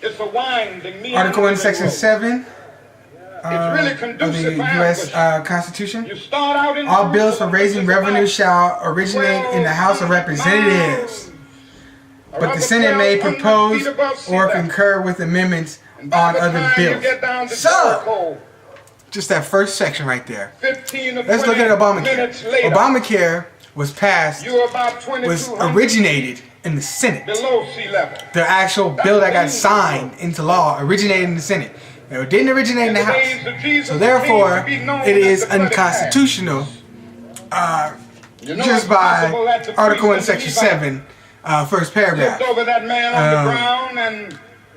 It's a winding, Article 1, Section road. 7 really of the U.S. Constitution. You start out in All bills for raising revenue shall originate in the House of Representatives, but the Senate may propose or concur with amendments on other bills. So, just that first section right there. Let's look at Obamacare. Obamacare was passed, was originated in the Senate. Below sea level. The actual bill that got signed into law originated in the Senate. It didn't originate in the House. So therefore, it is unconstitutional just by Article 1, Section 7, first paragraph.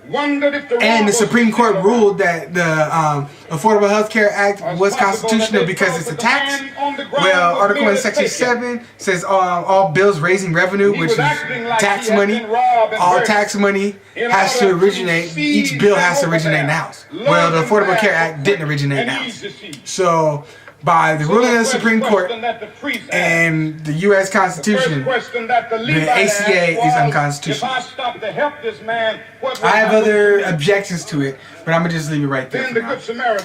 And the Supreme Court ruled that the Affordable Health Care Act was constitutional because it's a tax. Well, Article 1, Section 7 says all bills raising revenue, which is tax money, all tax money has to originate, each bill has to originate in the House. Well, the Affordable Care Act didn't originate in the House. So, by the ruling of the Supreme Court and the U.S. Constitution, the ACA is unconstitutional. I have other objections to it, but I'm going to just leave it right there for now.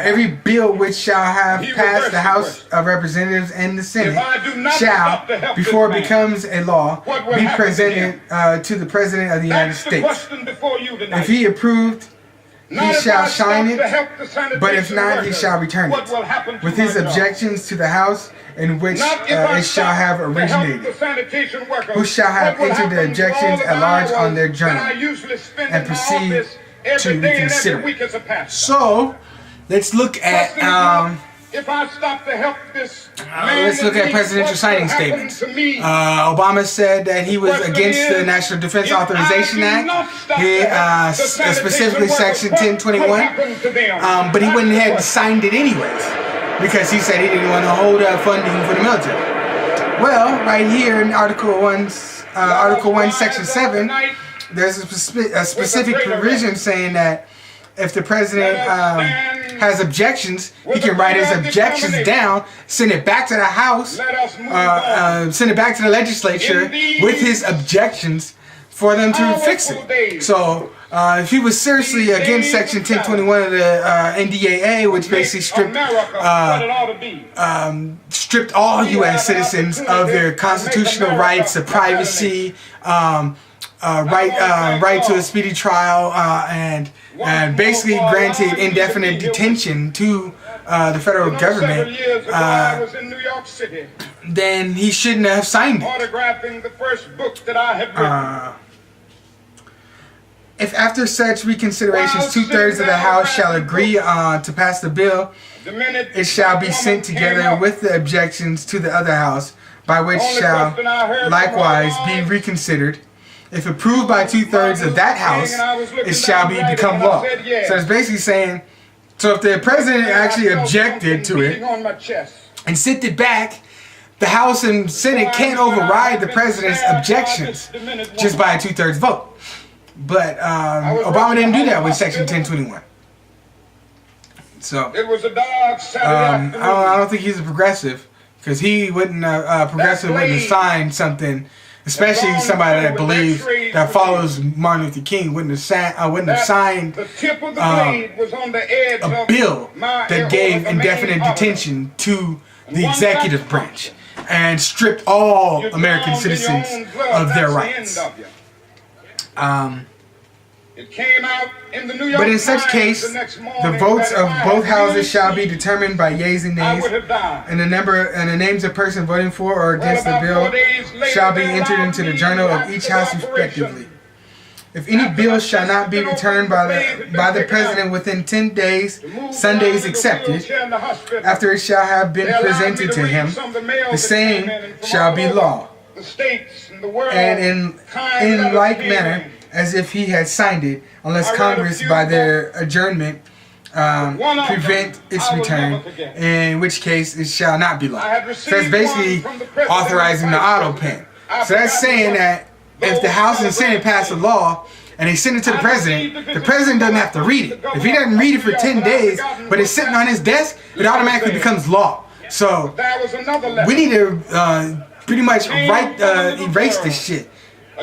Every bill which shall have passed the House of Representatives and the Senate shall, before it becomes a law, be presented to the President of the United States. If he approved, he shall sign it, but if not, he shall return it, with his objections to the House in which it shall have originated, who shall have entered the objections at large on their journal, and proceed to reconsider. So, let's look at presidential signing statements. Obama said that he was against the National Defense Authorization Act, specifically Section 1021, but he went ahead and signed it anyways because he said he didn't want to hold up funding for the military. Well, right here in Article 1, Section 7, there's a specific provision saying that if the president has objections, he can write his objections down, send it back to the House, send it back to the legislature with his objections for them to fix it. So, if he was seriously against Section 1021 of the NDAA, which basically stripped all U.S. citizens of their constitutional rights of privacy, right to a speedy trial, and basically granted indefinite detention to the federal government, then he shouldn't have signed it. If after such reconsiderations 2/3 of the House shall agree to pass the bill, it shall be sent together with the objections to the other House, by which shall likewise be reconsidered. If approved by 2/3 of that House, it shall become law. So it's basically saying, so if the president actually objected to it and sent it back, the House and Senate can't override the president's objections just by a 2/3 vote. But Obama didn't do that with Section 1021. So I don't think he's a progressive, because he wouldn't progressive wouldn't have signed something. Especially somebody that believes, that follows Martin Luther King, wouldn't have signed a bill that gave indefinite detention to the executive branch and stripped all American citizens of their rights. But in such case, the votes of both houses shall be determined by yeas and nays, and the names of persons voting for or against the bill shall be entered into the journal of each house respectively. If any bill shall not be returned by the president within 10 days, Sundays excepted, after it shall have been presented to him, the same shall be law. And in like manner, as if he had signed it, unless Congress, by their adjournment, prevent its return, in which case it shall not be law. So it's basically authorizing the auto pen. So that's saying that if the House and Senate pass a law and they send it to the president doesn't have to read it. If he doesn't read it for 10 days, but it's sitting on his desk, it automatically becomes law. So we need to pretty much erase this shit.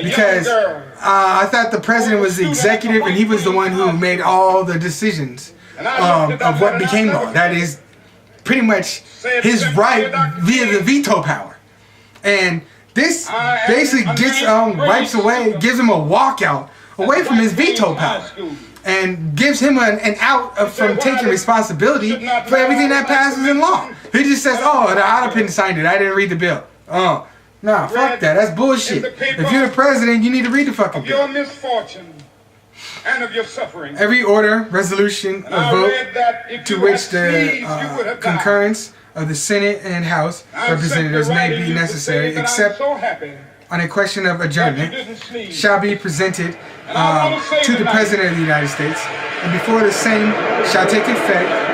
because I thought the president was the executive and he was the one who made all the decisions of what became law. That is pretty much his right via the veto power. And this basically wipes away, gives him a walkout away from his veto power, and gives him an out from taking responsibility for everything that passes in law. He just says, "Oh, the Ottoman signed it. I didn't read the bill." Oh, nah, fuck that. That's bullshit. If you're the president, you need to read the fucking bill. Of your misfortune and of your suffering. Every order, resolution, or vote to which the concurrence of the Senate and House representatives may be necessary, except on a question of adjournment, shall be presented to the President of the United States, and before the same shall take effect,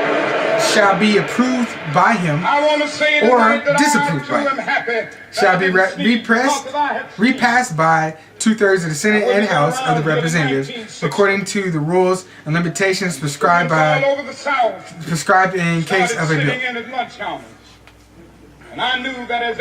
shall be approved by him or disapproved by him, shall be repassed by 2/3 of the Senate and House of the Representatives, according to the rules and limitations prescribed in case of a bill. And I knew that as